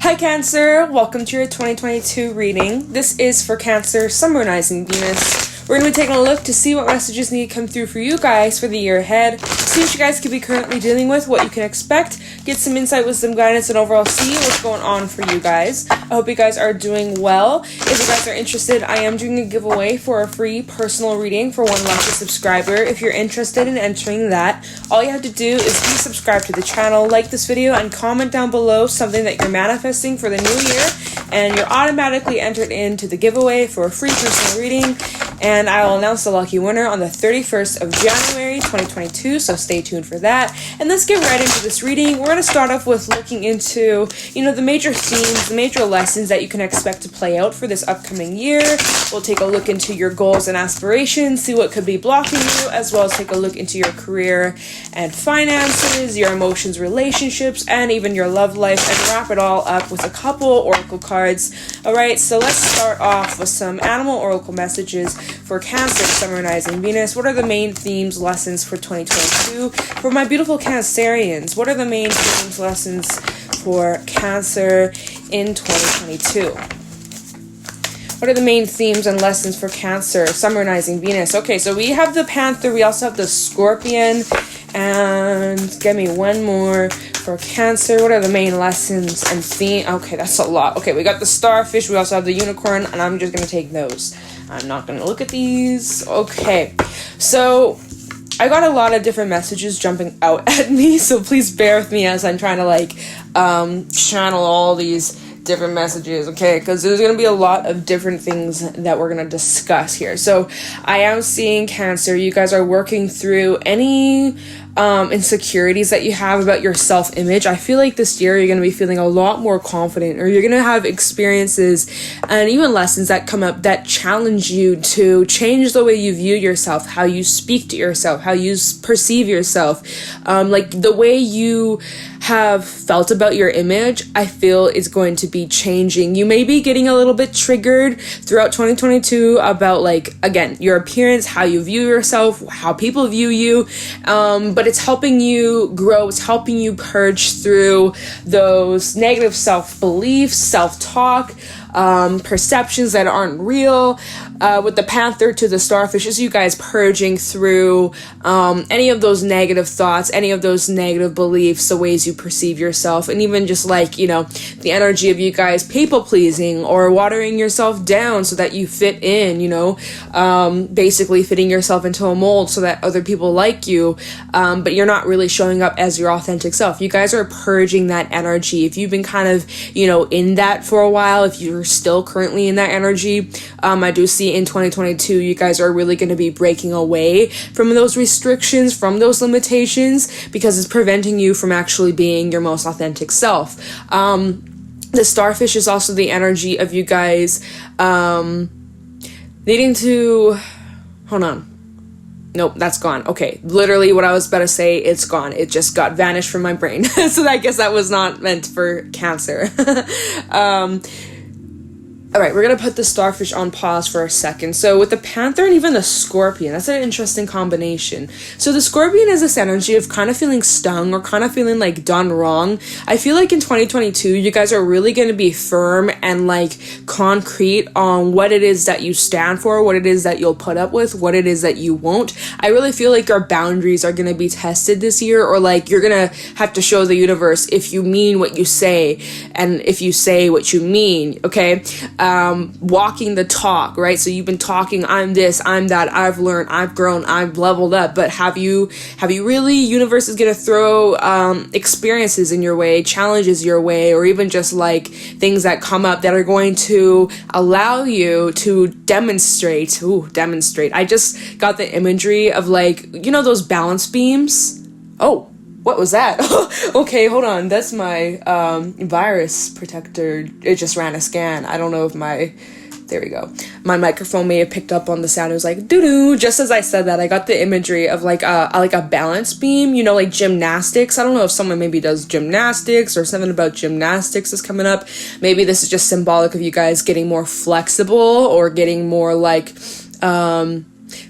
Hi Cancer, welcome to your 2022 reading. This is for Cancer, Summarizing Venus. We're going to be taking a look to see what messages need to come through for you guys for the year ahead. See what you guys could be currently dealing with, what you can expect, get some insight, wisdom, guidance, and overall see what's going on for you guys. I hope you guys are doing well. If you guys are interested, I am doing a giveaway for a free personal reading for one lucky subscriber. If you're interested in entering that, all you have to do is please subscribe to the channel, like this video, and comment down below something that you're manifesting for the new year, and you're automatically entered into the giveaway for a free personal reading. And I will announce the lucky winner on the 31st of January 2022, so stay tuned for that. And let's get right into this reading. We're going to start off with looking into, the major themes, the major lessons that you can expect to play out for this upcoming year. We'll take a look into your goals and aspirations, see what could be blocking you, as well as take a look into your career and finances, your emotions, relationships, and even your love life, and wrap it all up with a couple oracle cards. Alright, so let's start off with some animal oracle messages for Cancer, Summarizing Venus. What are the main themes, lessons for 2022? For my beautiful Cancerians, what are the main themes, lessons for Cancer in 2022? What are the main themes and lessons for Cancer, Summarizing Venus? Okay, so we have the Panther, we also have the Scorpion, and give me one more for Cancer. What are the main lessons and theme? Okay, that's a lot. Okay, we got the Starfish, we also have the Unicorn, and I'm just going to take those. I'm not going to look at these. Okay, so I got a lot of different messages jumping out at me, so please bear with me as I'm trying to channel all these different messages, okay, because there's going to be a lot of different things that we're going to discuss here. So I am seeing Cancer, you guys are working through any insecurities that you have about your self-image. I feel like this year you're going to be feeling a lot more confident, or you're going to have experiences and even lessons that come up that challenge you to change the way you view yourself, how you speak to yourself, how you perceive yourself, like the way you have felt about your image. I feel is going to be changing. You may be getting a little bit triggered throughout 2022 about, like, again, your appearance, how you view yourself, how people view you, but it's helping you grow. It's helping you purge through those negative self-beliefs, self-talk, perceptions that aren't real. With the Panther to the Starfish, is you guys purging through any of those negative thoughts, any of those negative beliefs, the ways you perceive yourself, and even just like, the energy of you guys people pleasing or watering yourself down so that you fit in, basically fitting yourself into a mold so that other people like you, but you're not really showing up as your authentic self. You guys are purging that energy. If you've been kind of, in that for a while, if you're still currently in that energy, I do see in 2022 you guys are really going to be breaking away from those restrictions, from those limitations, because it's preventing you from actually being your most authentic self. The Starfish is also the energy of you guys needing to, hold on, nope, that's gone. Okay, literally what I was about to say, it's gone. It just got vanished from my brain. So I guess that was not meant for Cancer. Alright, we're going to put the Starfish on pause for a second. So with the Panther and even the Scorpion, that's an interesting combination. So the Scorpion is this energy of kind of feeling stung or kind of feeling like done wrong. I feel like in 2022, you guys are really going to be firm and like concrete on what it is that you stand for, what it is that you'll put up with, what it is that you won't. I really feel like your boundaries are going to be tested this year, or like you're going to have to show the universe if you mean what you say and if you say what you mean, okay? Walking the talk, right? So you've been talking, I'm this, I'm that, I've learned, I've grown, I've leveled up, but have you really, universe is going to throw experiences in your way, challenges your way, or even just like things that come up that are going to allow you to demonstrate. I just got the imagery of like, those balance beams. Oh, what was that? Okay, hold on. That's my virus protector. It just ran a scan. I don't know if there we go. My microphone may have picked up on the sound. It was like doo-doo. Just as I said that, I got the imagery of like a balance beam, like gymnastics. I don't know if someone maybe does gymnastics or something about gymnastics is coming up. Maybe this is just symbolic of you guys getting more flexible or getting more like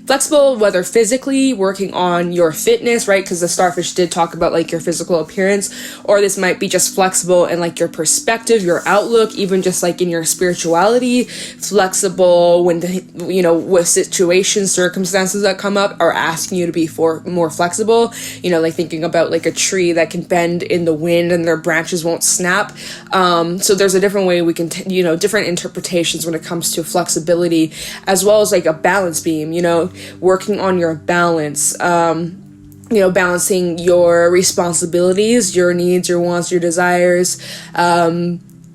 flexible, whether physically working on your fitness, right? Because the starfish did talk about like your physical appearance, or this might be just flexible in like your perspective, your outlook, even just like in your spirituality, flexible when with situations, circumstances that come up are asking you to be more flexible, like thinking about like a tree that can bend in the wind and their branches won't snap. So there's a different way we can different interpretations when it comes to flexibility, as well as like a balance beam, working on your balance, balancing your responsibilities, your needs, your wants, your desires,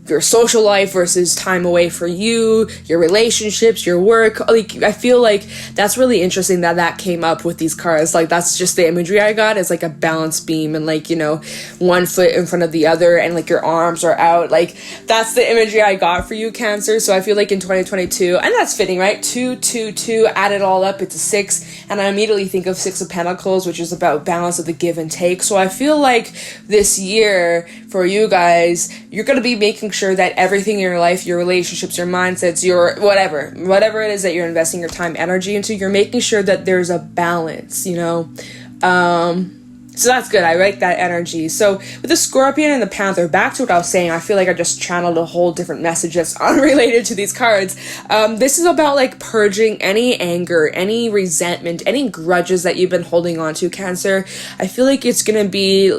your social life versus time away for you, your relationships, your work. Like, I feel like that's really interesting that came up with these cards. Like, that's just the imagery I got, is like a balance beam and like, one foot in front of the other and like your arms are out. Like, that's the imagery I got for you, Cancer. So I feel like in 2022, and that's fitting, right? 2, 2, 2, add it all up, it's a 6. And I immediately think of 6 of Pentacles, which is about balance of the give and take. So I feel like this year for you guys, you're going to be making sure that everything in your life, your relationships, your mindsets, your whatever it is that you're investing your time, energy into, you're making sure that there's a balance, so that's good. I like that energy. So with the Scorpion and the Panther, back to what I was saying, I feel like I just channeled a whole different message that's unrelated to these cards. This is about like purging any anger, any resentment, any grudges that you've been holding on to, Cancer. I feel like it's going to be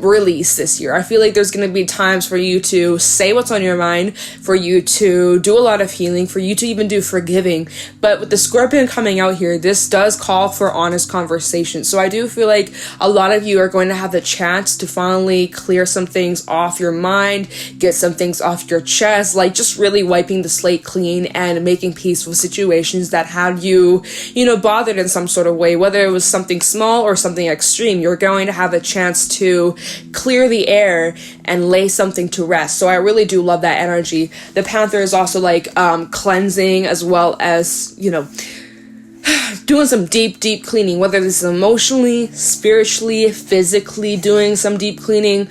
released this year. I feel like there's going to be times for you to say what's on your mind, for you to do a lot of healing, for you to even do forgiving. But with the Scorpion coming out here, this does call for honest conversation. So I do feel like a lot of you are going to have the chance to finally clear some things off your mind, get some things off your chest, like just really wiping the slate clean and making peace with situations that had you, bothered in some sort of way, whether it was something small or something extreme. You're going to have a chance to clear the air and lay something to rest. So I really do love that energy. The Panther is also like cleansing, as well as, doing some deep cleaning, whether this is emotionally, spiritually, physically, doing some deep cleaning,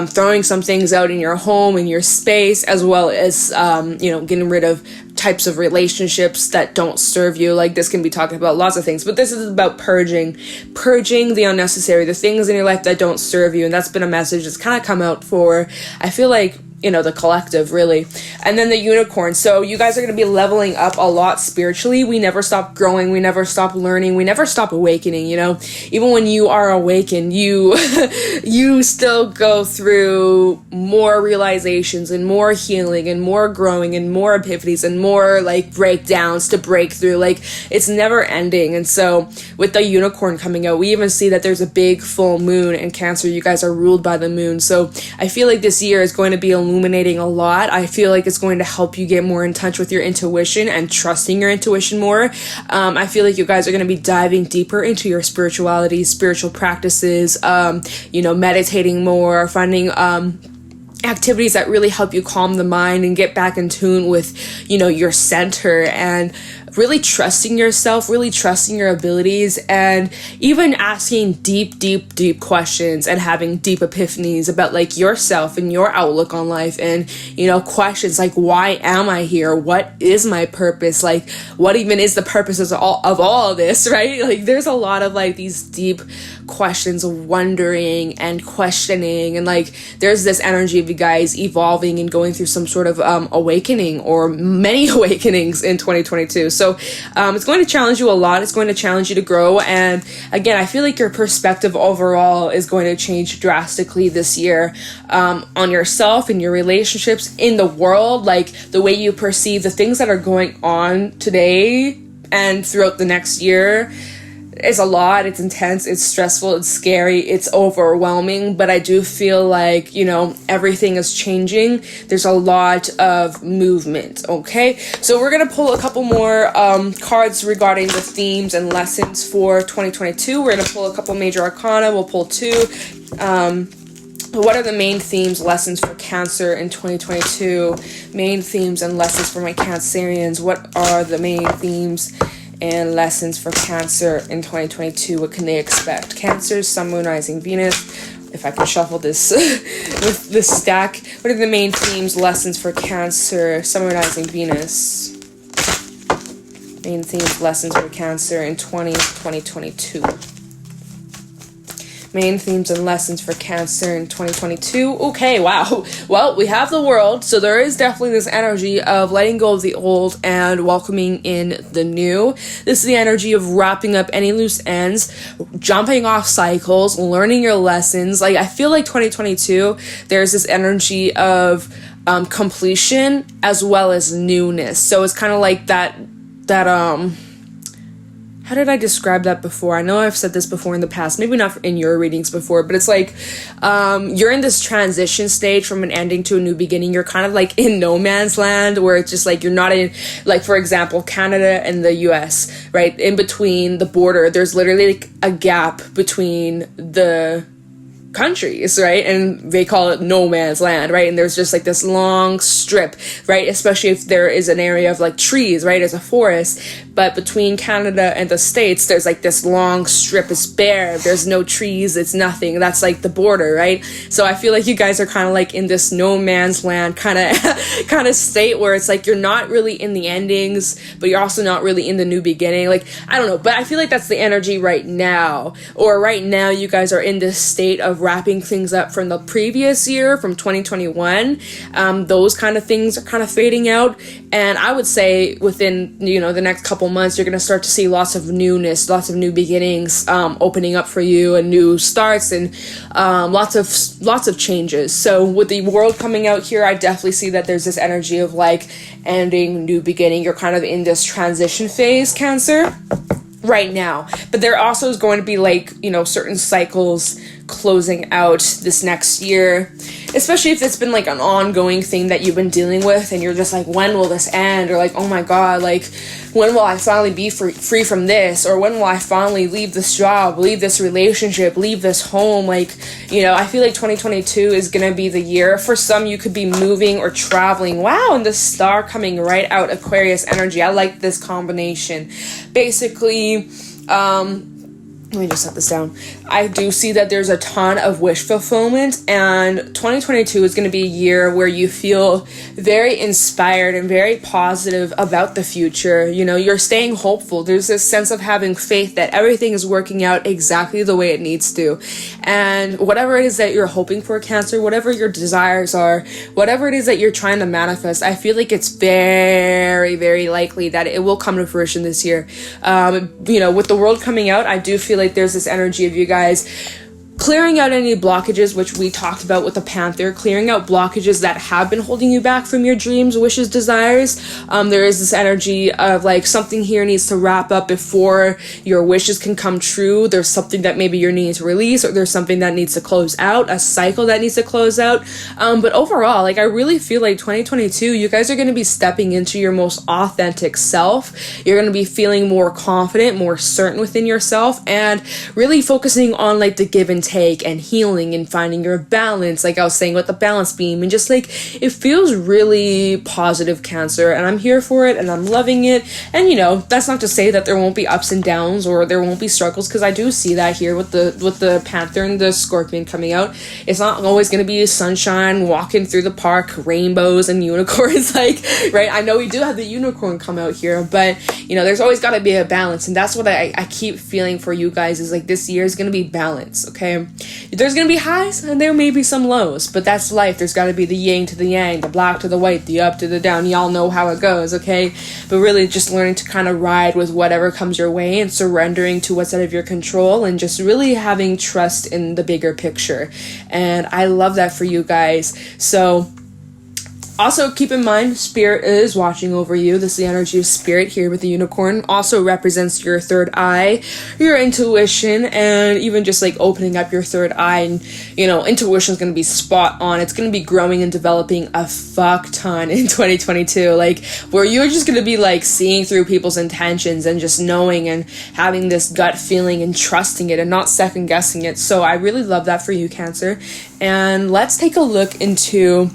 throwing some things out in your home, in your space, as well as, getting rid of types of relationships that don't serve you. Like, this can be talking about lots of things, but this is about purging the unnecessary, the things in your life that don't serve you. And that's been a message that's kind of come out for, I feel like, the collective, really. And then the Unicorn. So you guys are going to be leveling up a lot spiritually. We never stop growing. We never stop learning. We never stop awakening, Even when you are awakened, you still go through more realizations and more healing and more growing and more epiphanies and more like breakdowns to break through. Like, it's never ending. And so with the Unicorn coming out, we even see that there's a big full moon in Cancer. You guys are ruled by the moon. So I feel like this year is going to be illuminating a lot. I feel like it's going to help you get more in touch with your intuition and trusting your intuition more. I feel like you guys are going to be diving deeper into your spirituality, spiritual practices, meditating more, finding activities that really help you calm the mind and get back in tune with, your center, and really trusting yourself, really trusting your abilities, and even asking deep questions and having deep epiphanies about like yourself and your outlook on life, and questions like, why am I here? What is my purpose? Like, what even is the purpose of all of this, right? Like, there's a lot of like these deep questions of wondering and questioning, and like there's this energy of you guys evolving and going through some sort of awakening or many awakenings in 2022. So it's going to challenge you a lot. It's going to challenge you to grow. And again, I feel like your perspective overall is going to change drastically this year, on yourself, in your relationships, in the world, like the way you perceive the things that are going on today and throughout the next year. It's a lot, it's intense, it's stressful, it's scary, it's overwhelming, but I do feel like, everything is changing. There's a lot of movement, okay? So we're going to pull a couple more cards regarding the themes and lessons for 2022. We're going to pull a couple major arcana. We'll pull 2. What are the main themes, lessons for Cancer in 2022? Main themes and lessons for my Cancerians. What are the main themes and lessons for Cancer in 2022? What can they expect? Cancer, Sun, Moon, Rising, Venus. If I can shuffle this with this stack. What are the main themes, lessons for Cancer, Sun, Moon, Rising, Venus? Main themes, lessons for Cancer in 2022. Main themes and lessons for Cancer in 2022. Okay, wow. Well, we have the world, so there is definitely this energy of letting go of the old and welcoming in the new. This is the energy of wrapping up any loose ends, jumping off cycles, learning your lessons. Like, I feel like 2022, there's this energy of completion as well as newness. So it's kind of like that how did I describe that before? I know I've said this before in the past, maybe not in your readings before, but it's like you're in this transition stage from an ending to a new beginning. You're kind of like in no man's land, where it's just like you're not in, like, for example, Canada and the US, right? In between the border, there's literally like a gap between the countries, right? And they call it no man's land, right? And there's just like this long strip, right? Especially if there is an area of like trees, right, as a forest. But between Canada and the States, there's like this long strip. It's bare. There's no trees. It's nothing. That's like the border, right? So I feel like you guys are kind of like in this no man's land kind of state, where it's like you're not really in the endings, but you're also not really in the new beginning. Like, I don't know, but I feel like that's the energy right now. Or right now, you guys are in this state of wrapping things up from the previous year, from 2021. Those kind of things are kind of fading out. And I would say within, the next couple months, you're going to start to see lots of newness, lots of new beginnings opening up for you, and new starts, and lots of changes. So with the world coming out here, I definitely see that there's this energy of like ending, new beginning. You're kind of in this transition phase, Cancer, right now. But there also is going to be like, certain cycles closing out this next year, especially if it's been like an ongoing thing that you've been dealing with, and you're just like, when will this end? Or like, oh my god, like, when will I finally be free from this? Or when will I finally leave this job, leave this relationship, leave this home? Like, I feel like 2022 is gonna be the year. For some, you could be moving or traveling. Wow, and the star coming right out, Aquarius energy. I like this combination. Basically, let me just set this down. I do see that there's a ton of wish fulfillment, and 2022 is going to be a year where you feel very inspired and very positive about the future. You're staying hopeful. There's this sense of having faith that everything is working out exactly the way it needs to. And whatever it is that you're hoping for, Cancer, whatever your desires are, whatever it is that you're trying to manifest, I feel like it's very, very likely that it will come to fruition this year. With the world coming out, I do feel like there's this energy of you guys clearing out any blockages, which we talked about with the Panther, clearing out blockages that have been holding you back from your dreams, wishes, desires. There is this energy of like something here needs to wrap up before your wishes can come true. There's something that maybe you're needing to release, or there's something that needs to close out, a cycle that needs to close out. But overall, like, I really feel like 2022, you guys are going to be stepping into your most authentic self. You're going to be feeling more confident, more certain within yourself, and really focusing on like the give and take and healing and finding your balance, like I was saying with the balance beam, and just like it feels really positive, Cancer, and I'm here for it and I'm loving it. And that's not to say that there won't be ups and downs or there won't be struggles, because I do see that here with the Panther and the Scorpion coming out. It's not always going to be sunshine, walking through the park, rainbows and unicorns, like, right? I know we do have the unicorn come out here, but there's always got to be a balance, and that's what I keep feeling for you guys, is like this year is going to be balance. Okay, there's gonna be highs and there may be some lows, but that's life. There's got to be the yin to the yang, the black to the white, the up to the down. Y'all know how it goes, okay? But really just learning to kind of ride with whatever comes your way, and surrendering to what's out of your control, and just really having trust in the bigger picture. And I love that for you guys. So also, keep in mind, Spirit is watching over you. This is the energy of Spirit here with the unicorn. Also represents your third eye, your intuition, and even just like opening up your third eye. And, intuition is going to be spot on. It's going to be growing and developing a fuck ton in 2022. Like, where you're just going to be like seeing through people's intentions and just knowing and having this gut feeling and trusting it and not second guessing it. So I really love that for you, Cancer. And let's take a look into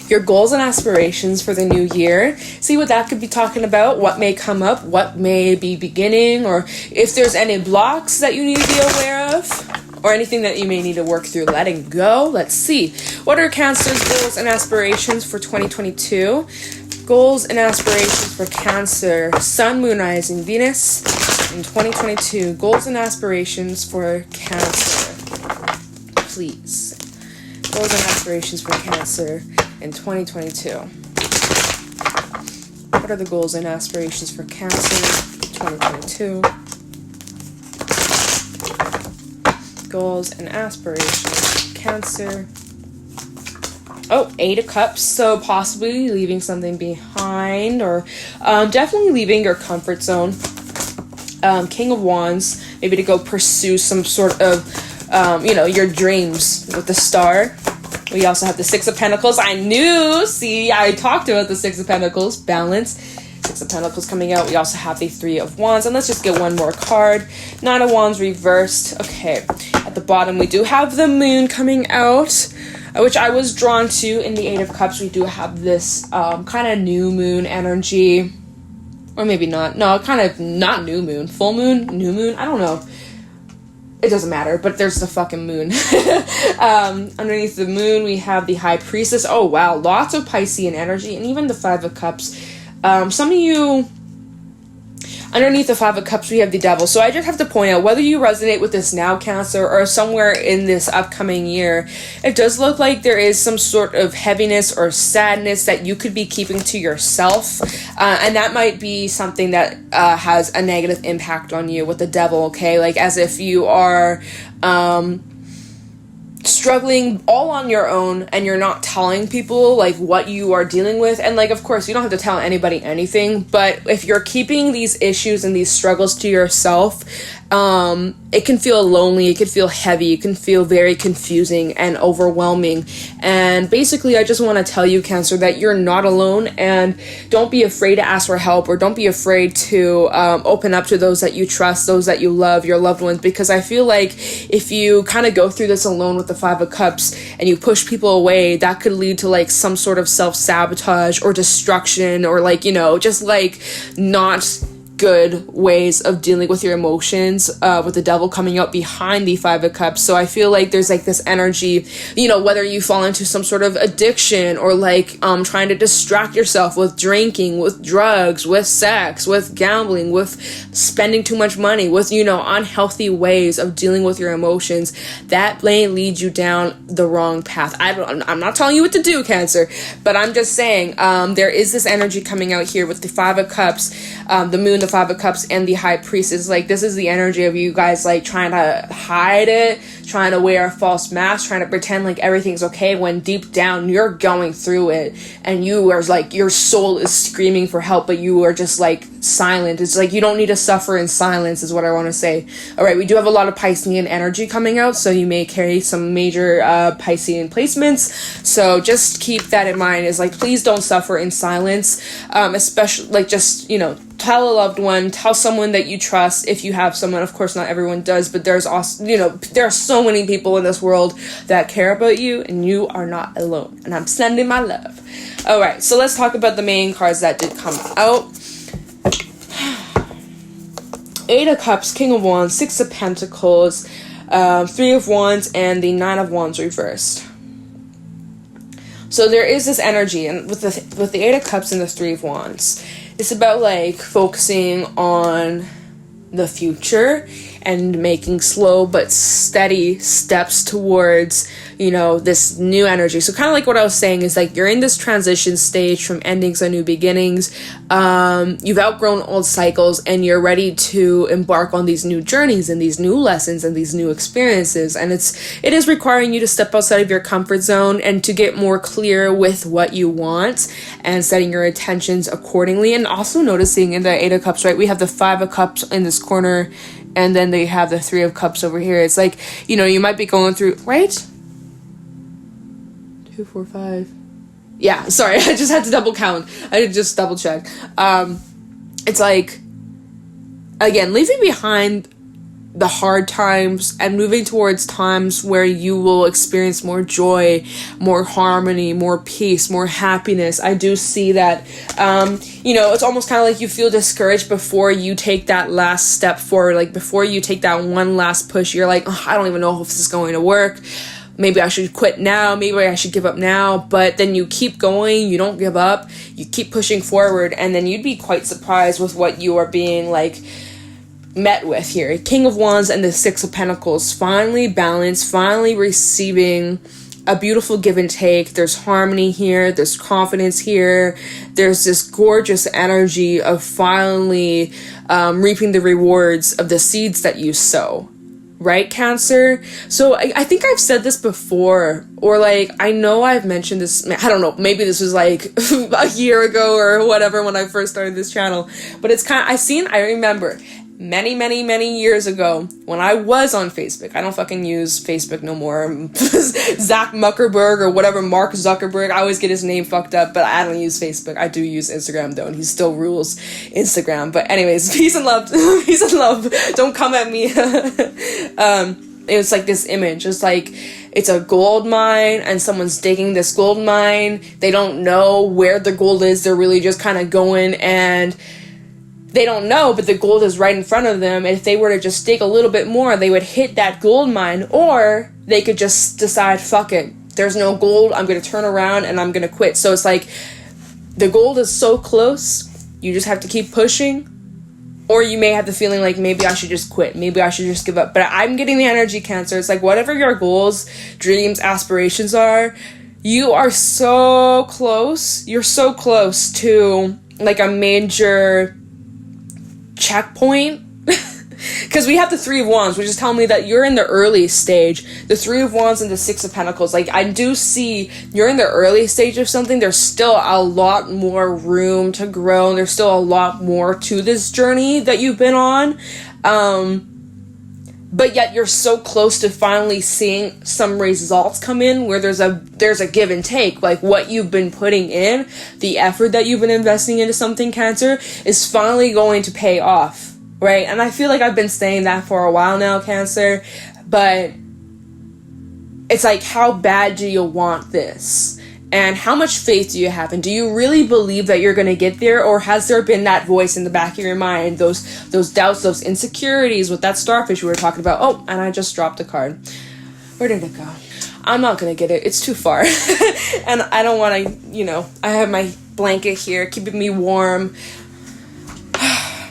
your goals and aspirations for the new year. See what that could be talking about, what may come up, what may be beginning, or if there's any blocks that you need to be aware of, or anything that you may need to work through letting go. Let's see. What are Cancer's goals and aspirations for 2022? Goals and aspirations for Cancer, Sun, Moon, Rising, Venus in 2022. Goals and aspirations for Cancer. Please. Goals and aspirations for Cancer in 2022. What are the goals and aspirations for Cancer 2022? Goals and aspirations for Cancer. Oh, 8 of Cups, so possibly leaving something behind, or definitely leaving your comfort zone. King of Wands, maybe to go pursue some sort of, your dreams with the Star. We also have the 6 of Pentacles. I talked about the 6 of Pentacles, balance. 6 of Pentacles coming out. We also have the 3 of Wands, and let's just get one more card. 9 of Wands reversed. Okay, at the bottom we do have the Moon coming out, which I was drawn to in the 8 of Cups. We do have this kind of new moon energy, or maybe not. No, kind of not new moon. Full moon, new moon. I don't know. It doesn't matter, but there's the fucking moon. Underneath the moon, we have the High Priestess. Oh, wow. Lots of Piscean energy, and even the 5 of Cups. Some of you... Underneath the 5 of Cups, we have the Devil. So I just have to point out, whether you resonate with this now, Cancer, or somewhere in this upcoming year, it does look like there is some sort of heaviness or sadness that you could be keeping to yourself. And that might be something that has a negative impact on you with the Devil, okay? Like, as if you are... struggling all on your own, and you're not telling people like what you are dealing with. And like, of course, you don't have to tell anybody anything, but if you're keeping these issues and these struggles to yourself, it can feel lonely, it can feel heavy, it can feel very confusing and overwhelming. And basically, I just want to tell you, Cancer, that you're not alone, and don't be afraid to ask for help, or don't be afraid to open up to those that you trust, those that you love, your loved ones, because I feel like if you kind of go through this alone with the 5 of Cups and you push people away, that could lead to like some sort of self-sabotage or destruction, or like, just like not good ways of dealing with your emotions, with the Devil coming out behind the 5 of Cups. So I feel like there's like this energy, whether you fall into some sort of addiction, or like trying to distract yourself with drinking, with drugs, with sex, with gambling, with spending too much money, with unhealthy ways of dealing with your emotions, that may lead you down the wrong path. I'm not telling you what to do, Cancer, but I'm just saying there is this energy coming out here with the 5 of Cups, the Moon, the 5 of Cups, and the High Priestess. Like, this is the energy of you guys like trying to hide it, trying to wear a false mask, trying to pretend like everything's okay, when deep down you're going through it, and you are like, your soul is screaming for help, but you are just like silent. It's like you don't need to suffer in silence, is what I want to say. All right, we do have a lot of Piscean energy coming out, so you may carry some major Piscean placements, so just keep that in mind. Is like, please don't suffer in silence, especially like just tell a loved one, tell someone that you trust, if you have someone. Of course, not everyone does, but there's also, there are so many people in this world that care about you, and you are not alone, and I'm sending my love. All right, so let's talk about the main cards that did come out. 8 of Cups, King of Wands, 6 of Pentacles, 3 of Wands, and the 9 of Wands reversed. So there is this energy, and with the 8 of Cups and the 3 of Wands, it's about like focusing on the future and making slow but steady steps towards, this new energy. So kind of like what I was saying is like, you're in this transition stage from endings and new beginnings. You've outgrown old cycles, and you're ready to embark on these new journeys and these new lessons and these new experiences. And it is requiring you to step outside of your comfort zone and to get more clear with what you want and setting your intentions accordingly. And also noticing in the 8 of Cups, right, we have the 5 of Cups in this corner, and then they have the 3 of Cups over here. It's like, you might be going through, right? 2, 4, 5. Yeah, sorry, I just had to double count. I just double check. It's like, again, leaving behind the hard times and moving towards times where you will experience more joy, more harmony, more peace, more happiness. I do see that, it's almost kind of like you feel discouraged before you take that last step forward. Like, before you take that one last push, you're like, I don't even know if this is going to work. maybe I should quit now, maybe I should give up now, but then you keep going, you don't give up, you keep pushing forward, and then you'd be quite surprised with what you are being, like, met with here. King of Wands and the Six of Pentacles, finally balanced, finally receiving a beautiful give and take. There's harmony here, there's confidence here, there's this gorgeous energy of finally reaping the rewards of the seeds that you sow. Right, Cancer? So I think I've said this before, or like, I know I've mentioned this, I don't know, maybe this was like a year ago or whatever when I first started this channel, but it's kind of, I remember many years ago when I was on Facebook. I don't fucking use Facebook no more. Zach Muckerberg or whatever, Mark Zuckerberg, I always get his name fucked up, but I don't use Facebook. I do use Instagram though, and he still rules Instagram. But anyways, peace and love. Peace and love. Don't come at me. It's like this image. It's like, it's a gold mine and someone's digging this gold mine. They don't know where the gold is. They're really just kind of going, and they don't know, but the gold is right in front of them. And if they were to just dig a little bit more, they would hit that gold mine, or they could just decide, fuck it, there's no gold, I'm going to turn around and I'm going to quit. So it's like, the gold is so close, you just have to keep pushing, or you may have the feeling like, maybe I should just quit, maybe I should just give up. But I'm getting the energy, Cancer. It's like, whatever your goals, dreams, aspirations are, you are so close. You're so close to like a major checkpoint. Because we have the Three of Wands, which is telling me that you're in the early stage. The Three of Wands and the Six of Pentacles, like, I do see you're in the early stage of something. There's still a lot more room to grow, and there's still a lot more to this journey that you've been on, but yet you're so close to finally seeing some results come in, where there's a give and take. Like, what you've been putting in, the effort that you've been investing into something, Cancer, is finally going to pay off, right? And I feel like I've been saying that for a while now, Cancer, but it's like, how bad do you want this? And how much faith do you have? And do you really believe that you're going to get there? Or has there been that voice in the back of your mind, those doubts, those insecurities with that starfish we were talking about? Oh, and I just dropped a card. Where did it go? I'm not going to get it. It's too far. And I don't want to, I have my blanket here keeping me warm.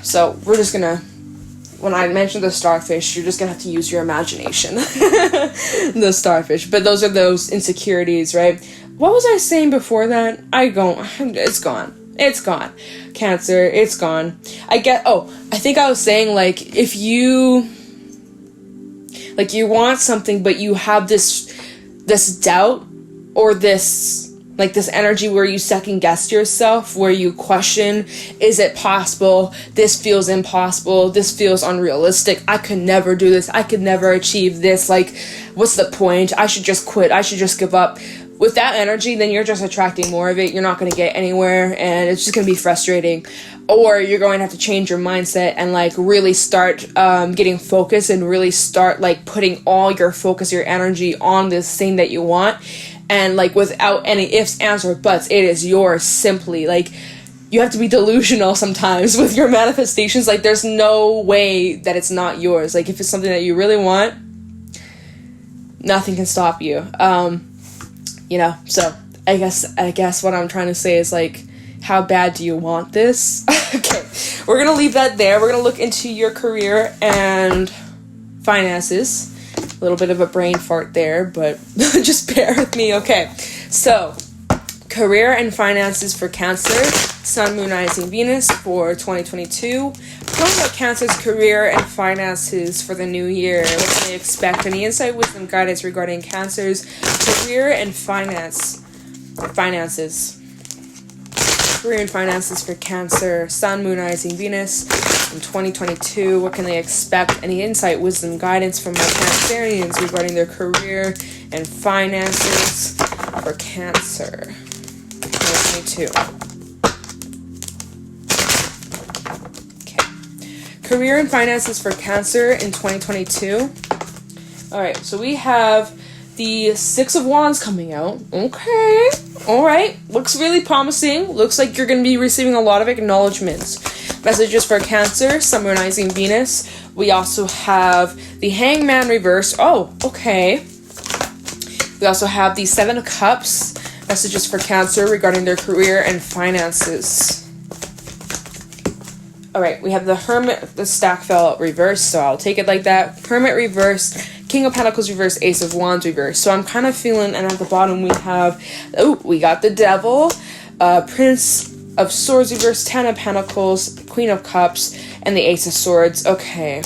So we're just going to, when I mentioned the starfish, you're just going to have to use your imagination. The starfish. But those are those insecurities, right? What was I saying before that? It's gone. It's gone. Cancer, it's gone. I think I was saying, like, if you, like, you want something, but you have this doubt, or this energy where you second guess yourself, where you question, is it possible? This feels impossible. This feels unrealistic. I could never do this. I could never achieve this. Like, what's the point? I should just quit. I should just give up. With that energy, then you're just attracting more of it. You're not going to get anywhere, and it's just going to be frustrating. Or you're going to have to change your mindset and, like, really start getting focused, and really start, like, putting all your focus, your energy on this thing that you want. And, like, without any ifs, ands, or buts, it is yours simply. Like, you have to be delusional sometimes with your manifestations. Like, there's no way that it's not yours. Like, if it's something that you really want, nothing can stop you. So I guess what I'm trying to say is, like, how bad do you want this? Okay, we're going to leave that there. We're going to look into your career and finances. A little bit of a brain fart there, but just bear with me. Okay, so career and finances for Cancer, Sun, Moon, Rising, Venus for 2022. Talking about Cancer's career and finances for the new year. What can they expect? Any insight, wisdom, guidance regarding Cancer's career and finances. Career and finances for Cancer, Sun, Moon, Rising, Venus in 2022. What can they expect? Any insight, wisdom, guidance from my Cancerians regarding their career and finances for Cancer 2022. Career and finances for Cancer in 2022. Alright, so we have the Six of Wands coming out. Okay. Alright. Looks really promising. Looks like you're going to be receiving a lot of acknowledgements. Messages for Cancer, Sun, Moon, Rising, Venus. We also have the Hangman reverse. Oh, okay. We also have the Seven of Cups, messages for Cancer regarding their career and finances. Alright, we have the Hermit, the stack fell out reversed, so I'll take it like that. Hermit reversed, King of Pentacles reversed, Ace of Wands reversed. So I'm kind of feeling, and at the bottom we have, we got the Devil, Prince of Swords reversed, Ten of Pentacles, Queen of Cups, and the Ace of Swords. Okay.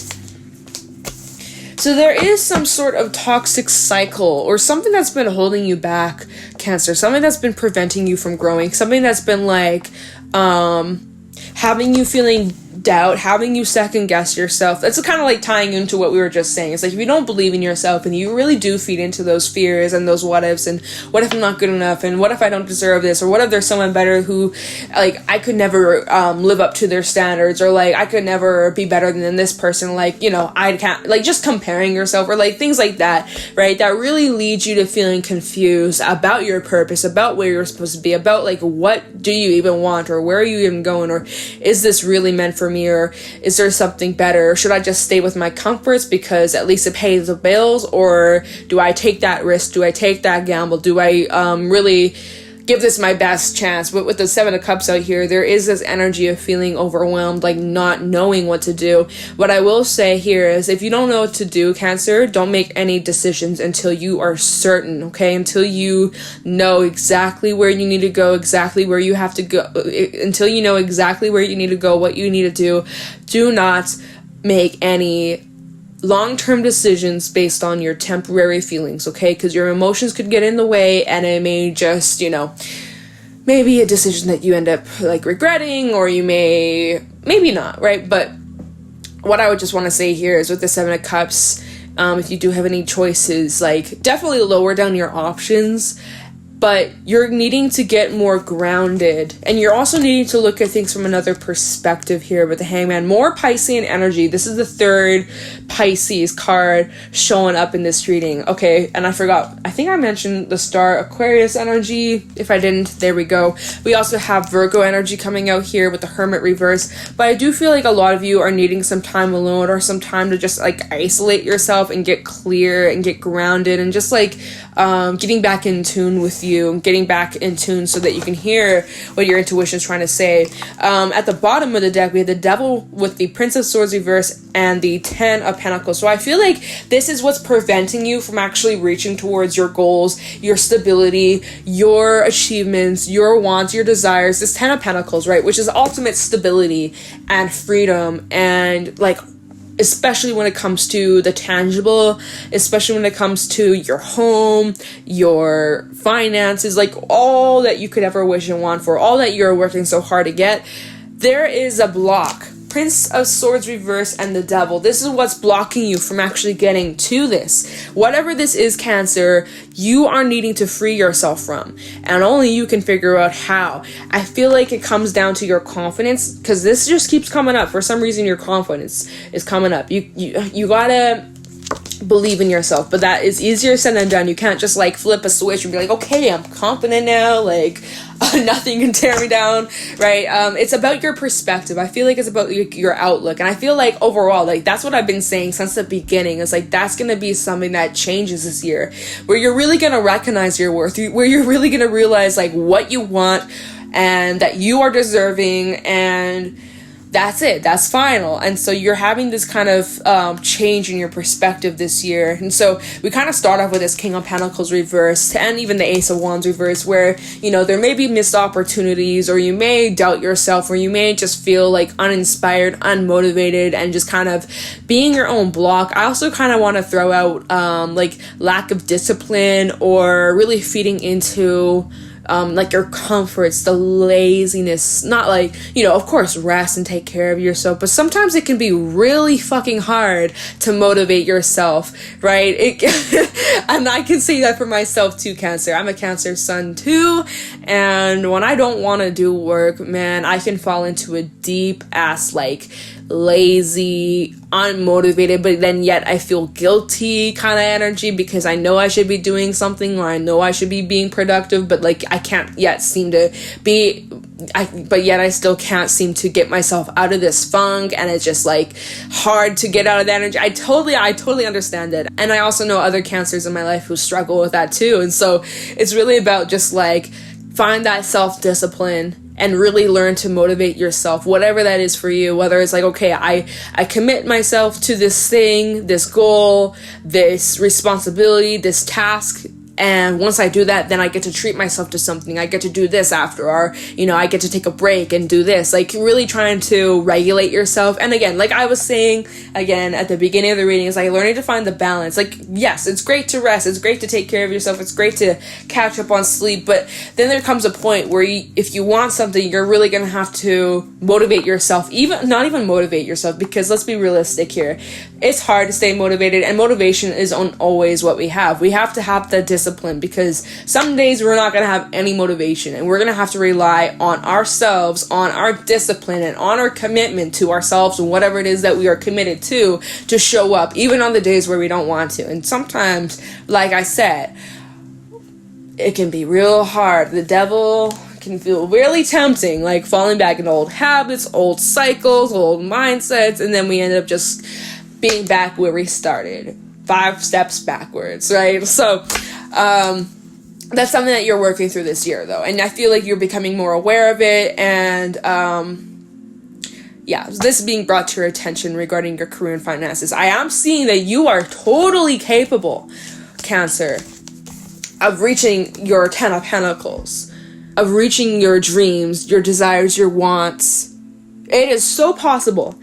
So there is some sort of toxic cycle or something that's been holding you back, Cancer. Something that's been preventing you from growing. Something that's been like, having you feeling doubt, having you second guess yourself. That's kind of like tying into what we were just saying. It's like if you don't believe in yourself and you really do feed into those fears and those what ifs and what if I'm not good enough and what if I don't deserve this or what if there's someone better who like I could never live up to their standards or like I could never be better than this person, like, you know, I can't, like just comparing yourself or like things like that, right? That really leads you to feeling confused about your purpose, about where you're supposed to be, about like what do you even want or where are you even going, or is this really meant for me, or is there something better, or should I just stay with my comforts because at least it pays the bills, or do I take that risk, do I take that gamble, do I really give this my best chance? But with the Seven of Cups out here, there is this energy of feeling overwhelmed, like not knowing what to do. What I will say here is if you don't know what to do, Cancer, don't make any decisions until you are certain, okay? Until you know exactly where you need to go, exactly where you have to go, until you know exactly where you need to go, what you need to do. Do not make any long-term decisions based on your temporary feelings, okay? Because your emotions could get in the way and it may just, you know, maybe a decision that you end up like regretting, or you maybe not, right? But what I would just want to say here is with the Seven of Cups, if you do have any choices, like definitely lower down your options, but you're needing to get more grounded, and you're also needing to look at things from another perspective here with the Hangman. More Piscean energy. This is the third Pisces card showing up in this reading. Okay, and I forgot. I think I mentioned the star Aquarius energy. If I didn't, there we go. We also have Virgo energy coming out here with the Hermit reverse. But I do feel like a lot of you are needing some time alone or some time to just like isolate yourself and get clear and get grounded and just like getting back in tune with you, getting back in tune so that you can hear what your intuition is trying to say. At the bottom of the deck, we have the Devil with the Prince of Swords reverse and the Ten of Pentacles. So I feel like this is what's preventing you from actually reaching towards your goals, your stability, your achievements, your wants, your desires. This Ten of Pentacles, right, which is ultimate stability and freedom, and like especially when it comes to the tangible, especially when it comes to your home, your finances, like all that you could ever wish and want for, all that you're working so hard to get. There is a block. Prince of Swords reverse and the Devil. This is what's blocking you from actually getting to this. Whatever this is, Cancer, you are needing to free yourself from. And only you can figure out how. I feel like it comes down to your confidence, because this just keeps coming up. For some reason, your confidence is coming up. You gotta believe in yourself, but that is easier said than done. You can't just like flip a switch and be like, okay, I'm confident now, like nothing can tear me down, right? It's about your perspective. I feel like it's about your outlook, and I feel like overall, like that's what I've been saying since the beginning. It's like that's gonna be something that changes this year, where you're really gonna recognize your worth, where you're really gonna realize like what you want and that you are deserving, and that's it. That's final. And so you're having this kind of change in your perspective this year. And so we kind of start off with this King of Pentacles reversed and even the Ace of Wands reversed, where, you know, there may be missed opportunities, or you may doubt yourself, or you may just feel like uninspired, unmotivated, and just kind of being your own block. I also kind of want to throw out like lack of discipline, or really feeding into like your comforts, the laziness, not like, you know, of course, rest and take care of yourself, but sometimes it can be really fucking hard to motivate yourself, right? And I can say that for myself too, Cancer. I'm a Cancer sun too, and when I don't want to do work, man, I can fall into a deep ass, like, lazy, unmotivated, but then yet I feel guilty kind of energy, because I know I should be doing something, or I know I should be being productive, but like I can't yet seem to be but yet I still can't seem to get myself out of this funk, and it's just like hard to get out of that energy. I totally understand it. And I also know other cancers in my life who struggle with that too. And so it's really about just like find that self-discipline and really learn to motivate yourself, whatever that is for you. Whether it's like, okay, I commit myself to this thing, this goal, this responsibility, this task, and once I do that, then I get to treat myself to something. I get to do this after, or, you know, I get to take a break and do this. Like, really trying to regulate yourself. And again, like I was saying, again, at the beginning of the reading, is like learning to find the balance. Like, yes, it's great to rest. It's great to take care of yourself. It's great to catch up on sleep. But then there comes a point where if you want something, you're really going to have to motivate yourself. Not even motivate yourself, because let's be realistic here. It's hard to stay motivated, and motivation isn't always what we have. We have to have the discipline, because some days we're not going to have any motivation, and we're going to have to rely on ourselves, on our discipline, and on our commitment to ourselves and whatever it is that we are committed to show up, even on the days where we don't want to. And sometimes, like I said, it can be real hard. The devil can feel really tempting, like falling back into old habits, old cycles, old mindsets, and then we end up just being back where we started, 5 steps backwards, right? So that's something that you're working through this year, though, and I feel like you're becoming more aware of it. And this is being brought to your attention regarding your career and finances. I am seeing that you are totally capable, Cancer, of reaching your 10 of Pentacles, of reaching your dreams, your desires, your wants. It is so possible.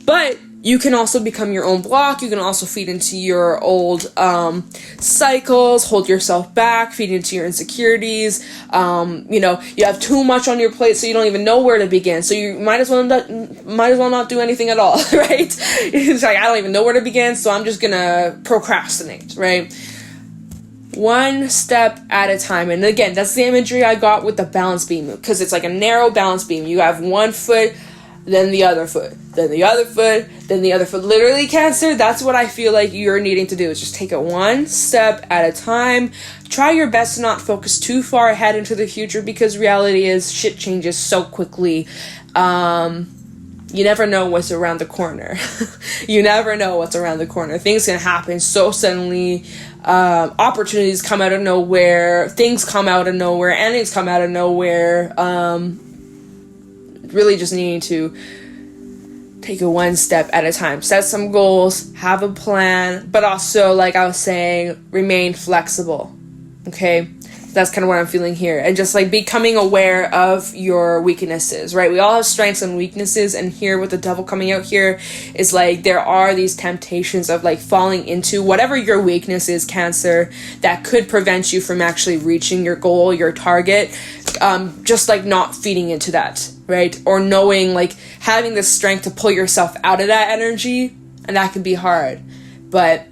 But you can also become your own block. You can also feed into your old cycles, hold yourself back, feed into your insecurities. You have too much on your plate, so you don't even know where to begin. So you might as well not do anything at all, right? It's like, I don't even know where to begin, so I'm just gonna procrastinate, right? One step at a time. And again, that's the imagery I got with the balance beam, because it's like a narrow balance beam. You have one foot, then the other foot, then the other foot, then the other foot. Literally, Cancer, that's what I feel like you're needing to do, is just take it one step at a time. Try your best to not focus too far ahead into the future, because reality is shit changes so quickly. You never know what's around the corner. You never know what's around the corner. Things can happen so suddenly. Opportunities come out of nowhere. Things come out of nowhere. Endings come out of nowhere. Really just needing to take it one step at a time. Set some goals, have a plan, but also, like I was saying, remain flexible. Okay? That's kind of what I'm feeling here. And just like becoming aware of your weaknesses, right? We all have strengths and weaknesses, and here with the devil coming out here is like there are these temptations of like falling into whatever your weakness is, Cancer, that could prevent you from actually reaching your goal, your target. Just like not feeding into that, right? Or knowing, like having the strength to pull yourself out of that energy, and that can be hard, but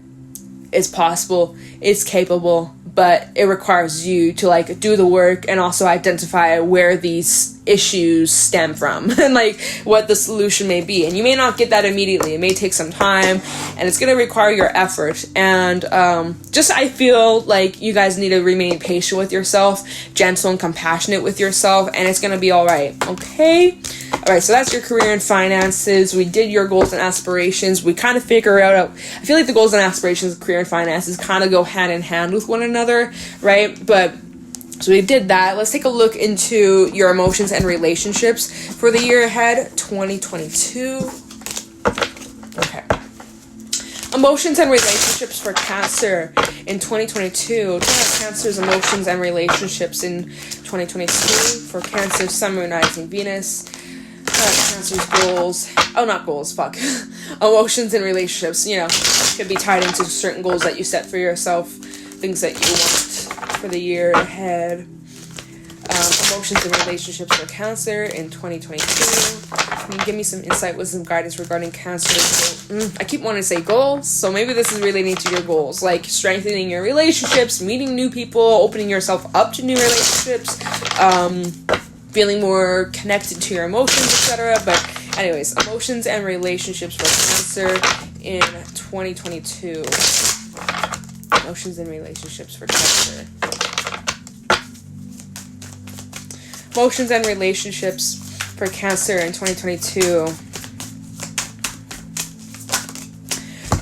it's possible, it's capable. But it requires you to like do the work and also identify where these issues stem from and like what the solution may be. And you may not get that immediately. It may take some time, and it's going to require your effort. And I feel like you guys need to remain patient with yourself, gentle and compassionate with yourself, and it's going to be all right. Okay? All right, so that's your career and finances. We did your goals and aspirations. We kind of figure out, I feel like the goals and aspirations, career and finances kind of go hand in hand with one another, right? But so we did that. Let's take a look into your emotions and relationships for the year ahead, 2022. Okay. Emotions and relationships for Cancer in 2022. Cancer's emotions and relationships in 2022 for Cancer, Sun, Moon, Rising, Venus. Cancer's goals. Oh, not goals. Fuck. Emotions and relationships. Could be tied into certain goals that you set for yourself. Things that you want for the year ahead. Emotions and relationships for Cancer in 2022. Can you give me some insight, wisdom, guidance regarding Cancer? I keep wanting to say goals, so maybe this is relating to your goals, like strengthening your relationships, meeting new people, opening yourself up to new relationships, feeling more connected to your emotions, etc. But anyways, emotions and relationships for Cancer in 2022. Emotions and relationships for Cancer. emotions and relationships for Cancer in 2022.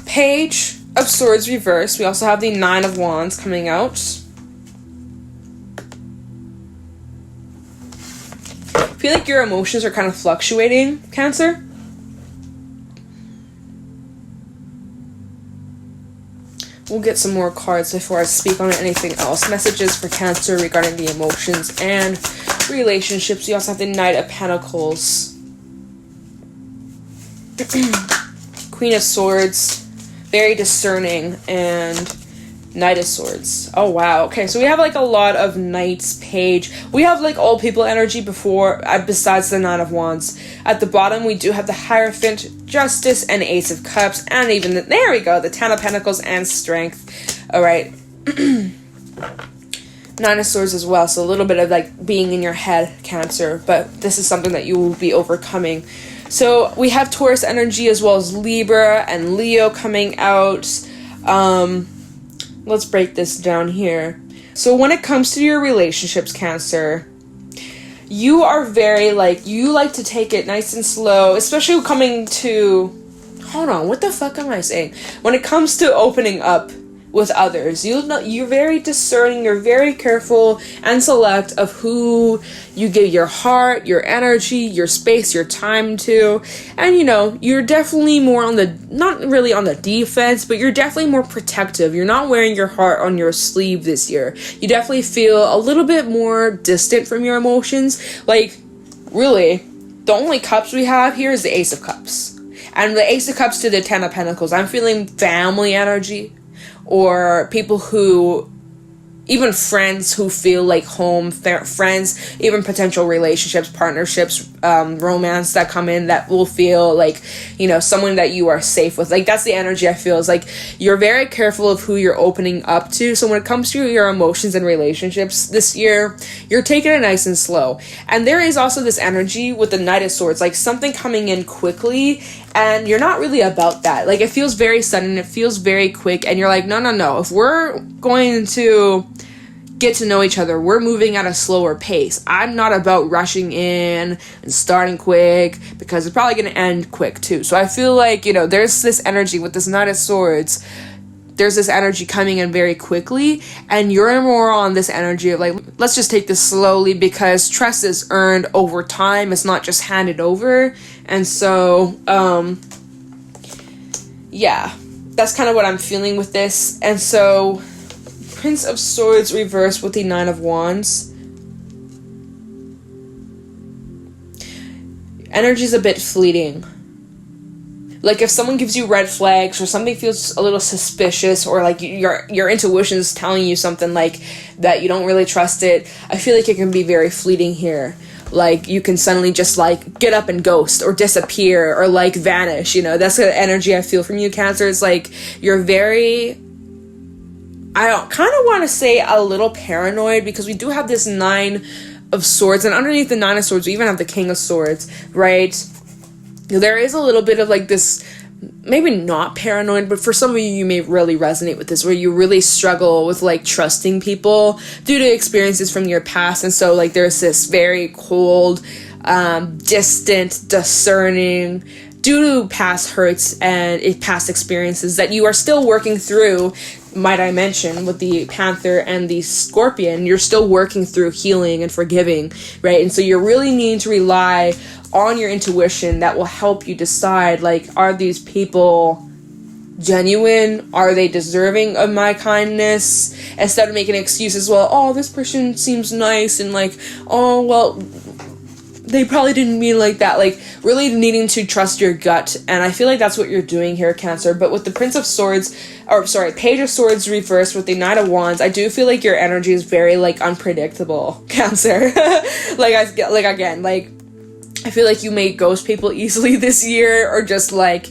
Page of Swords reversed. We also have the Nine of Wands coming out. I feel like your emotions are kind of fluctuating, Cancer. We'll get some more cards before I speak on anything else. Messages for Cancer regarding the emotions and relationships. You also have the Knight of Pentacles. Queen of Swords. Very discerning. And Knight of Swords. Oh, wow. Okay, so we have like a lot of Knights, Page. We have like Old People energy before, besides the Nine of Wands. At the bottom, we do have the Hierophant, Justice, and Ace of Cups. And even, there we go, the Ten of Pentacles and Strength. All right. Nine of Swords as well, so a little bit of like being in your head, Cancer. But this is something that you will be overcoming. So we have Taurus energy as well as Libra and Leo coming out. Let's break this down here. So when it comes to your relationships, Cancer, you are very like, you like to take it nice and slow, especially coming to, hold on, what the fuck am I saying? When it comes to opening up with others, you're very discerning, you're very careful and select of who you give your heart, your energy, your space, your time to. And you're definitely more on the, not really on the defense, but you're definitely more protective. You're not wearing your heart on your sleeve this year. You definitely feel a little bit more distant from your emotions. Like, really, the only cups we have here is the Ace of Cups. And the Ace of Cups to the Ten of Pentacles. I'm feeling family energy. Or people who, even friends who feel like home, friends, even potential relationships, partnerships, romance that come in that will feel like, someone that you are safe with. Like, that's the energy I feel. Is like, you're very careful of who you're opening up to. So when it comes to your emotions and relationships this year, you're taking it nice and slow. And there is also this energy with the Knight of Swords, like something coming in quickly, and you're not really about that. Like, it feels very sudden, it feels very quick, and you're like, no. If we're going to get to know each other, we're moving at a slower pace. I'm not about rushing in and starting quick, because it's probably going to end quick too. So I feel like, there's this energy with this Knight of Swords. There's this energy coming in very quickly, and you're more on this energy of like, let's just take this slowly, because trust is earned over time. It's not just handed over. And so, yeah, that's kind of what I'm feeling with this. And so, Prince of Swords reversed with the Nine of Wands. Energy's a bit fleeting. Like, if someone gives you red flags, or something feels a little suspicious, or like your intuition's telling you something like that you don't really trust it, I feel like it can be very fleeting here. Like, you can suddenly just like get up and ghost or disappear or like vanish. That's the energy I feel from you, Cancer. It's like you're very, I kind of want to say a little paranoid, because we do have this Nine of Swords, and underneath the Nine of Swords we even have the King of Swords, right? There is a little bit of like this, maybe not paranoid, but for some of you may really resonate with this, where you really struggle with like trusting people due to experiences from your past. And so like there's this very cold, distant, discerning, due to past hurts and past experiences that you are still working through. Might I mention, with the Panther and the Scorpion, you're still working through healing and forgiving, right? And so you're really needing to rely on your intuition that will help you decide, like, are these people genuine? Are they deserving of my kindness? Instead of making excuses, well, oh, this person seems nice, and like, oh, well, they probably didn't mean like that. Like, really needing to trust your gut. And I feel like that's what you're doing here, Cancer. But with the Page of Swords reversed with the Knight of Wands, I do feel like your energy is very like unpredictable, Cancer. I feel like you may ghost people easily this year, or just like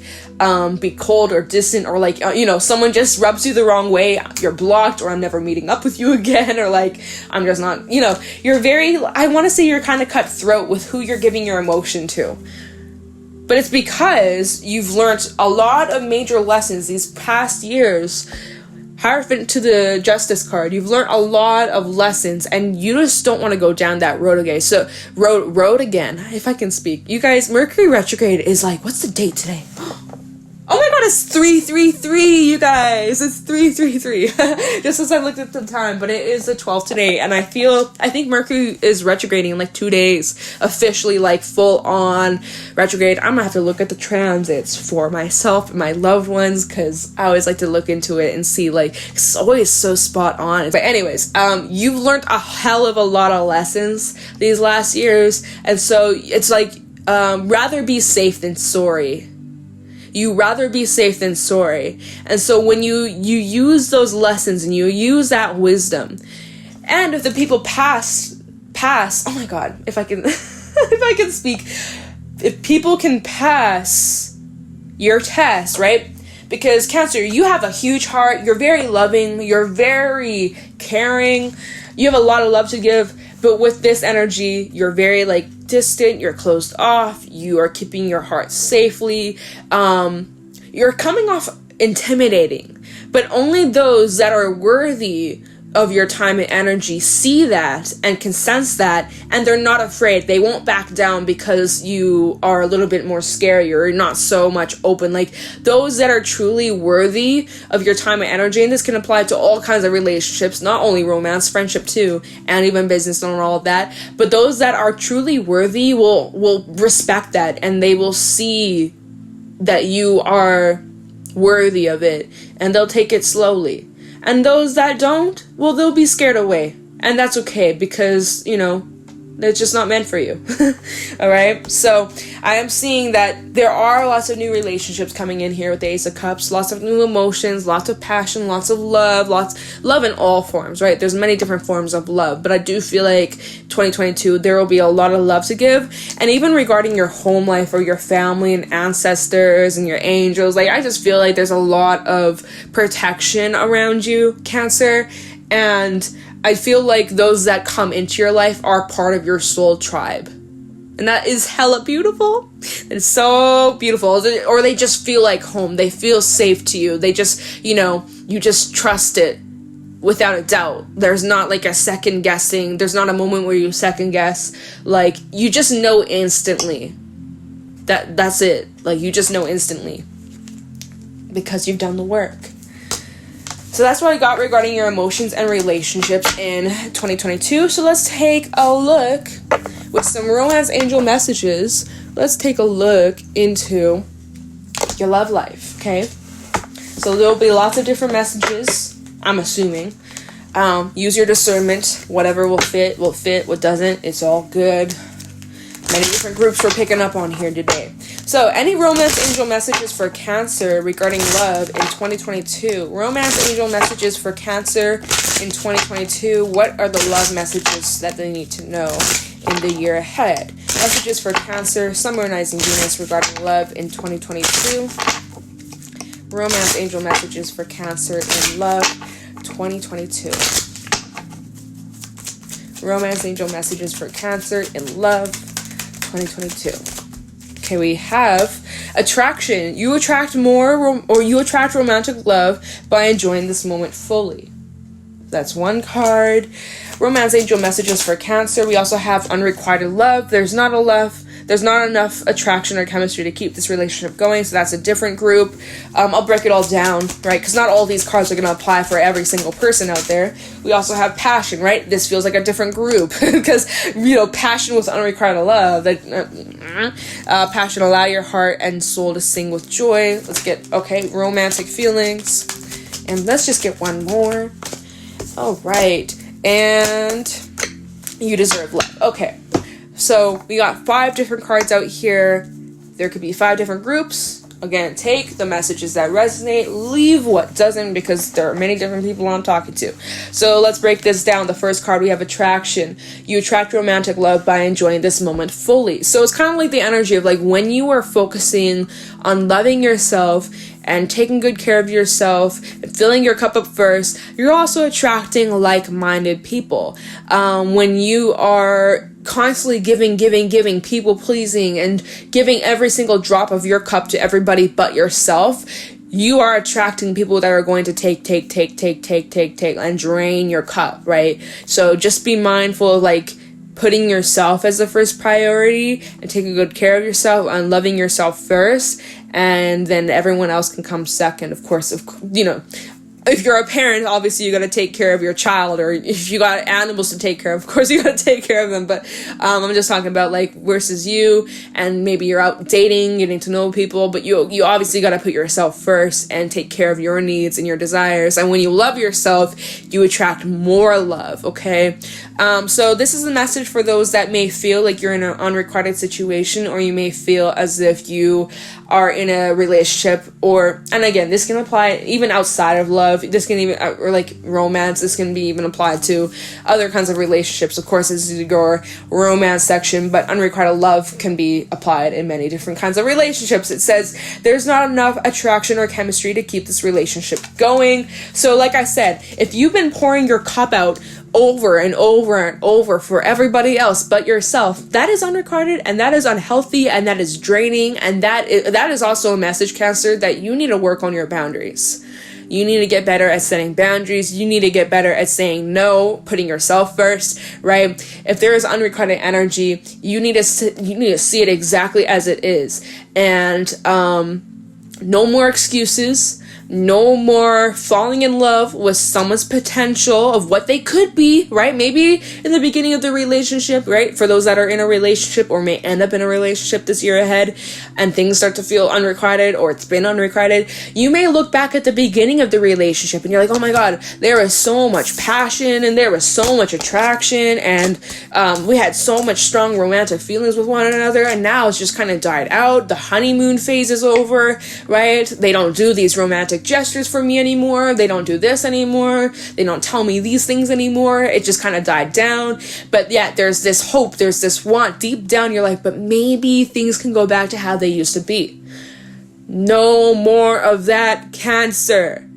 be cold or distant, or like someone just rubs you the wrong way, you're blocked, or I'm never meeting up with you again, or like I'm just not, you're very, I want to say you're kind of cutthroat with who you're giving your emotion to. But it's because you've learned a lot of major lessons these past years Hierophant to the Justice card. You've learned a lot of lessons, and you just don't want to go down that road again. So, road again, if I can speak. You guys, Mercury retrograde is like, what's the date today? Oh my god, it's 333, you guys. It's 333. Just as I looked at the time, but it is the 12th today, and I think Mercury is retrograding in like 2 days, officially, like full on retrograde. I'm gonna have to look at the transits for myself and my loved ones, because I always like to look into it and see, like, it's always so spot on. But anyways, you've learned a hell of a lot of lessons these last years, and so it's like, rather be safe than sorry. You rather be safe than sorry. And so when you use those lessons and you use that wisdom, and if the people pass, oh my god, if I can if I can speak, if people can pass your test, right? Because Cancer, you have a huge heart, you're very loving, you're very caring, you have a lot of love to give, but with this energy, you're very, like, distant, you're closed off, you are keeping your heart safely, you're coming off intimidating, but only those that are worthy of your time and energy see that and can sense that, and they're not afraid. They won't back down because you are a little bit more scary or not so much open. Like, those that are truly worthy of your time and energy, and this can apply to all kinds of relationships, not only romance, friendship too, and even business and all of that, but those that are truly worthy will respect that, and they will see that you are worthy of it, and they'll take it slowly. And those that don't, well, they'll be scared away. And that's okay, because, you know, it's just not meant for you. Alright? So, I am seeing that there are lots of new relationships coming in here with the Ace of Cups. Lots of new emotions, lots of passion, lots of love, love in all forms, right? There's many different forms of love. But I do feel like 2022, there will be a lot of love to give. And even regarding your home life or your family and ancestors and your angels, like, I just feel like there's a lot of protection around you, Cancer. And I feel like those that come into your life are part of your soul tribe. And that is hella beautiful. It's so beautiful. Or they just feel like home. They feel safe to you. They just, you know, you just trust it without a doubt. There's not like a second guessing. There's not a moment where you second guess. Like, you just know instantly. That's it. Like, you just know instantly. Because you've done the work. So that's what I got regarding your emotions and relationships in 2022. So let's take a look with some romance angel messages. Let's take a look into your love life, okay? So there'll be lots of different messages, I'm assuming. Use your discernment. Whatever will fit, what doesn't, it's all good. Many different groups we're picking up on here today. So, any romance angel messages for Cancer regarding love in 2022? Romance angel messages for Cancer in 2022. What are the love messages that they need to know in the year ahead? Messages for Cancer, summarizing Venus regarding love in 2022. Romance angel messages for Cancer in love 2022. Romance angel messages for Cancer in love 2022. Okay, we have attraction. You attract more or you attract romantic love by enjoying this moment fully. That's one card. Romance angel messages for Cancer. We also have unrequited love. There's not enough attraction or chemistry to keep this relationship going, so that's a different group. I'll break it all down, right? Because not all these cards are going to apply for every single person out there. We also have passion, right? This feels like a different group because, you know, passion with unrequited love. Passion, allow your heart and soul to sing with joy. Let's get, okay, romantic feelings. And let's just get one more. All right. And you deserve love. Okay. So, we got 5 different cards out here. There could be 5 different groups. Again, take the messages that resonate, leave what doesn't, because there are many different people I'm talking to. So, let's break this down. The first card, we have attraction. You attract romantic love by enjoying this moment fully. So, it's kind of like the energy of, like, when you are focusing on loving yourself and taking good care of yourself and filling your cup up first, you're also attracting like-minded people. When you are constantly giving, people pleasing, and giving every single drop of your cup to everybody but yourself, you are attracting people that are going to take and drain your cup, right? So just be mindful of like putting yourself as the first priority and taking good care of yourself and loving yourself first, and then everyone else can come second. Of course, if you're a parent, obviously you got to take care of your child, or if you got animals to take care of course you got to take care of them. But I'm just talking about like versus you, and maybe you're out dating, getting to know people, but you obviously got to put yourself first and take care of your needs and your desires. And when you love yourself, you attract more love. Okay, so this is a message for those that may feel like you're in an unrequited situation, or you may feel as if you are in a relationship, and again, this can apply even outside of love. This can even, or like romance, this can be even applied to other kinds of relationships. Of course, this is your romance section, but unrequited love can be applied in many different kinds of relationships. It says there's not enough attraction or chemistry to keep this relationship going. So like I said, if you've been pouring your cup out over and over and over for everybody else but yourself, that is unrequited, and that is unhealthy, and that is draining, and that is also a message, Cancer, that you need to work on your boundaries. You need to get better at setting boundaries. You need to get better at saying no, putting yourself first, right? If there is unrequited energy, you need to see it exactly as it is, and no more excuses. No more falling in love with someone's potential of what they could be, right? Maybe in the beginning of the relationship, right? For those that are in a relationship or may end up in a relationship this year ahead, and things start to feel unrequited, or it's been unrequited, you may look back at the beginning of the relationship and you're like, oh my God, there was so much passion and there was so much attraction, and we had so much strong romantic feelings with one another, and now it's just kind of died out. The honeymoon phase is over, right? They don't do these romantic gestures for me anymore. They don't do this anymore. They don't tell me these things anymore. It just kind of died down. But yeah, there's this hope, there's this want deep down. You're like, but maybe things can go back to how they used to be. No more of that, Cancer.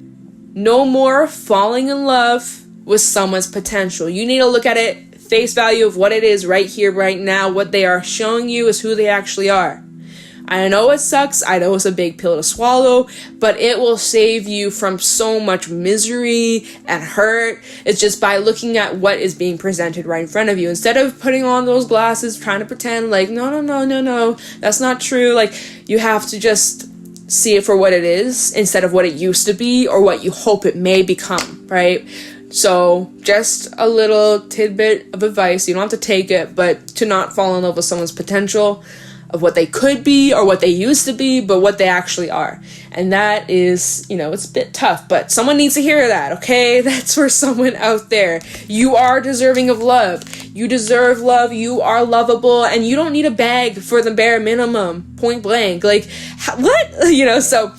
No more falling in love with someone's potential. You need to look at it face value of what it is right here, right now. What they are showing you is who they actually are. I know it sucks, I know it's a big pill to swallow, but it will save you from so much misery and hurt. It's just by looking at what is being presented right in front of you. Instead of putting on those glasses, trying to pretend like, no, that's not true. Like, you have to just see it for what it is instead of what it used to be or what you hope it may become, right? So just a little tidbit of advice. You don't have to take it, but to not fall in love with someone's potential of what they could be or what they used to be, but what they actually are. And that is, it's a bit tough, but someone needs to hear that, okay? That's for someone out there. You are deserving of love. You deserve love. You are lovable, and you don't need to beg for the bare minimum, point blank. Like, what? So,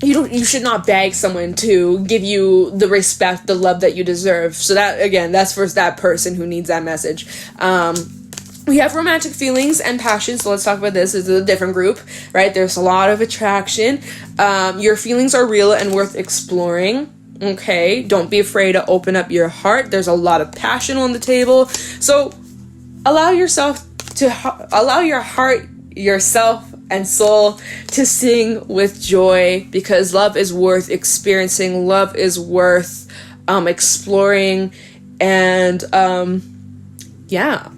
you should not beg someone to give you the respect, the love that you deserve. So that, again, that's for that person who needs that message. We have romantic feelings and passion, so let's talk about this. This is a different group, right? There's a lot of attraction. Your feelings are real and worth exploring, okay? Don't be afraid to open up your heart. There's a lot of passion on the table. So allow your heart, yourself, and soul to sing with joy, because love is worth experiencing. Love is worth exploring, and yeah.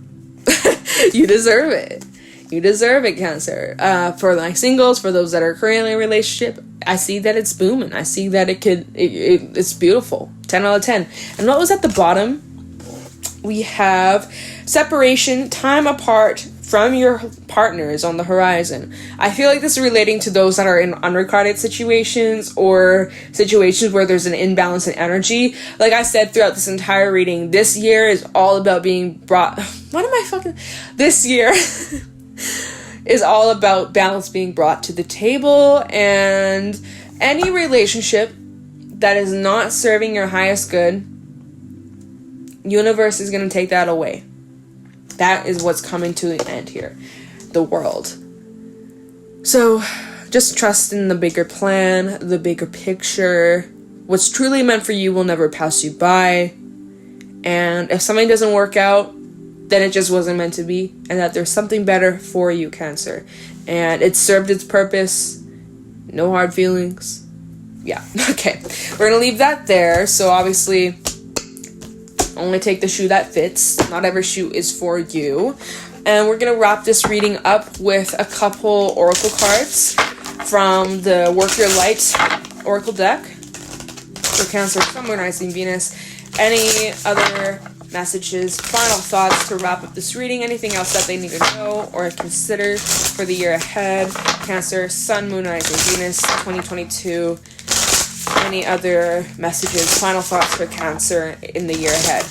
You deserve it. You deserve it, Cancer. For my singles, for those that are currently in a relationship, I see that it's booming. I see that it's beautiful. 10 out of 10. And what was at the bottom? We have separation, time apart from your partners on the horizon. I feel like this is relating to those that are in unrequited situations or situations where there's an imbalance in energy. Like I said throughout this entire reading, this year is all about being brought... This year is all about balance being brought to the table, and any relationship that is not serving your highest good, universe is going to take that away. That is what's coming to the end here. The world. So, just trust in the bigger plan, the bigger picture. What's truly meant for you will never pass you by. And if something doesn't work out, then it just wasn't meant to be. And that there's something better for you, Cancer. And it served its purpose. No hard feelings. Yeah, okay. We're gonna leave that there. So obviously, only take the shoe that fits. Not every shoe is for you. And we're gonna wrap this reading up with a couple oracle cards from the Work Your Light oracle deck for Cancer, Sun, Moon, Rising, Venus. Any other messages, final thoughts to wrap up this reading, anything else that they need to know or consider for the year ahead? Cancer, Sun, Moon, Rising, Venus, 2022. Any other messages, final thoughts for Cancer in the year ahead?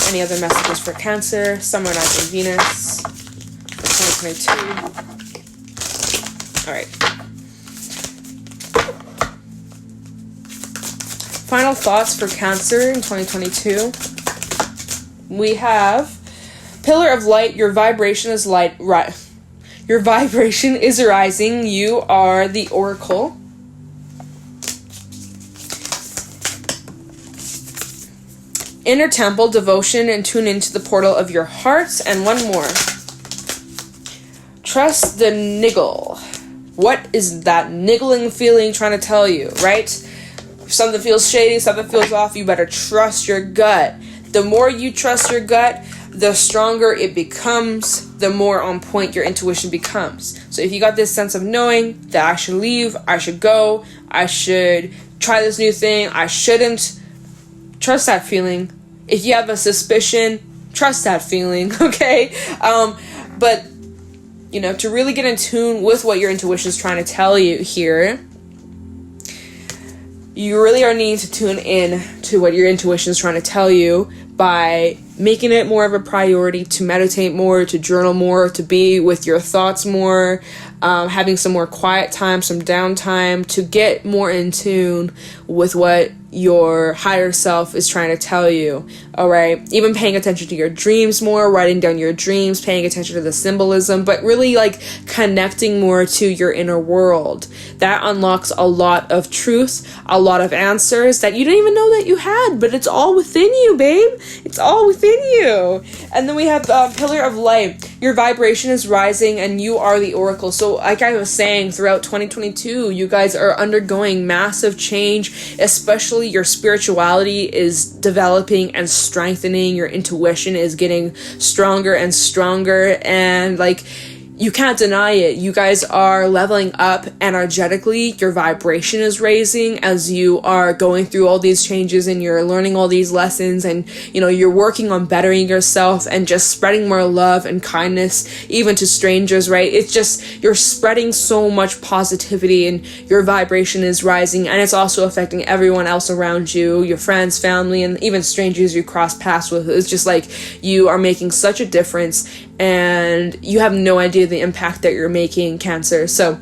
Any other messages for Cancer, Sun, Moon, Rising, Venus for 2022? All right. Final thoughts for Cancer in 2022. We have Pillar of Light. Your vibration is light. Right. Your vibration is rising. You are the Oracle. Inner Temple, devotion, and tune into the portal of your heart. And one more. Trust the niggle. What is that niggling feeling trying to tell you, right? If something feels shady, something feels off, you better trust your gut. The more you trust your gut, the stronger it becomes, the more on point your intuition becomes. So if you got this sense of knowing that I should leave, I should go, I should try this new thing, I shouldn't, trust that feeling. If you have a suspicion, trust that feeling, okay? But, you know, to really get in tune with what your intuition is trying to tell you here, you really are needing to tune in to what your intuition is trying to tell you by making it more of a priority to meditate more, to journal more, to be with your thoughts more, having some more quiet time, some downtime, to get more in tune with what your higher self is trying to tell you. All right, even paying attention to your dreams more, writing down your dreams, paying attention to the symbolism, but really like connecting more to your inner world. That unlocks a lot of truth, a lot of answers that you didn't even know that you had, but it's all within you, babe. It's all within you. And then we have Pillar of Light. Your vibration is rising and you are the Oracle. So like I was saying, throughout 2022, you guys are undergoing massive change, especially your spirituality is developing and strengthening. Your intuition is getting stronger and stronger, and like, you can't deny it. You guys are leveling up energetically. Your vibration is raising as you are going through all these changes and you're learning all these lessons, and you know, you're working on bettering yourself and just spreading more love and kindness even to strangers, right? It's just, you're spreading so much positivity and your vibration is rising, and it's also affecting everyone else around you, your friends, family, and even strangers you cross paths with. It's just like you are making such a difference and you have no idea the impact that you're making, Cancer. So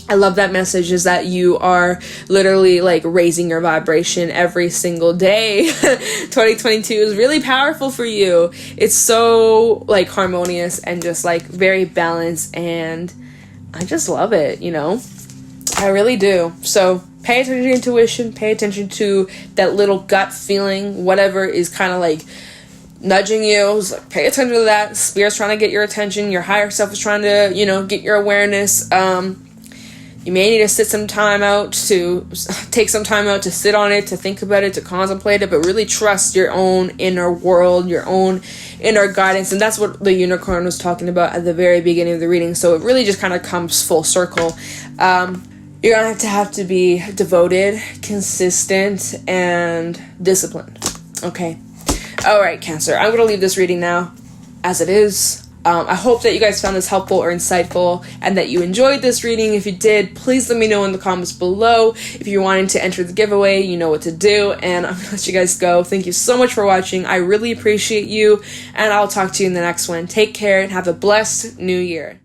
I love that message, is that you are literally like raising your vibration every single day. 2022 is really powerful for you. It's so like harmonious and just like very balanced, and I just love it, you know? I really do. So pay attention to your intuition, pay attention to that little gut feeling, whatever is kind of like nudging you. Like, pay attention to that. Spirit's trying to get your attention. Your higher self is trying to, you know, get your awareness. You may need to take some time out to sit on it, to think about it, to contemplate it, but really trust your own inner world, your own inner guidance. And that's what the unicorn was talking about at the very beginning of the reading. So it really just kind of comes full circle. You're going to have to be devoted, consistent, and disciplined. Okay. All right, Cancer. I'm going to leave this reading now as it is. I hope that you guys found this helpful or insightful and that you enjoyed this reading. If you did, please let me know in the comments below. If you're wanting to enter the giveaway, you know what to do. And I'm going to let you guys go. Thank you so much for watching. I really appreciate you. And I'll talk to you in the next one. Take care and have a blessed new year.